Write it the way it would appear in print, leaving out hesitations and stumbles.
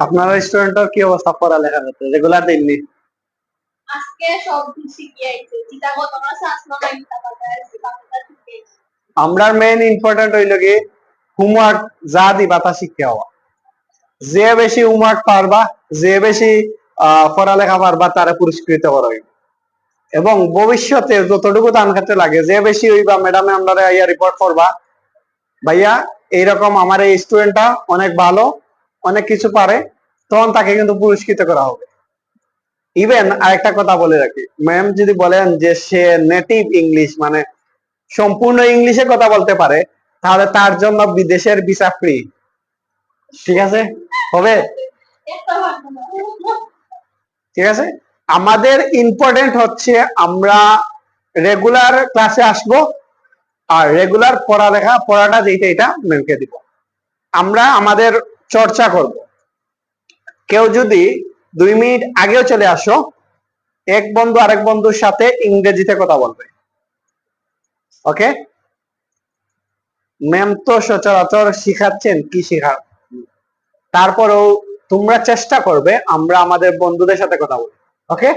আপনার স্টুডেন্টের কি অবস্থা পড়ালেখা করতে রেগুলার দিননি? আজকে সব শিখিয়ে আইছে চিটাগো তোমরা শাসনো নাই বাতাটা শিখিয়ে আমরা মেইন ইম্পর্টেন্ট হইল কি হোমওয়ার্ক যা দিবা তা শিখে হওয়া। যে বেশি হোমওয়ার্ক পারবা, যে বেশি পড়ালেখা পারবা তারা পুরস্কৃত করা হইবে। এবং ভবিষ্যতে যতটুকু দান খেতে লাগে যে বেশি হইবা ম্যাডামে আমরা ইয়া রিপোর্ট করবা ভাইয়া এইরকম আমার এই স্টুডেন্টটা অনেক ভালো, অনেক কিছু পারে, তখন তাকে কিন্তু পুরস্কৃত করা হবে। ইভেন আরেকটা কথা বলে রাখি, ম্যাম যদি বলেন যে সে নেটিভ ইংলিশ মানে সম্পূর্ণ ইংলিশে কথা বলতে পারে, তাহলে তার জন্য বিদেশের ভিসা ফ্রি। ঠিক আছে, হবে? ঠিক আছে, আমাদের ইম্পর্টেন্ট হচ্ছে আমরা রেগুলার ক্লাসে আসব আর রেগুলার পড়াটা যেটা এটা ম্যামকে দিব। আমরা আমাদের চর্চা করব। কেউ যদি 2 মিনিট আগেও চলে আসো, এক বন্ধু আরেক বন্ধুর সাথে ইংরেজিতে কথা বলবে। ওকে, ম্যাম তো সচরাচর শিখাচ্ছেন কি শেখার, তারপরেও তোমরা চেষ্টা করবে আমরা আমাদের বন্ধুদের সাথে কথা বলি। ওকে।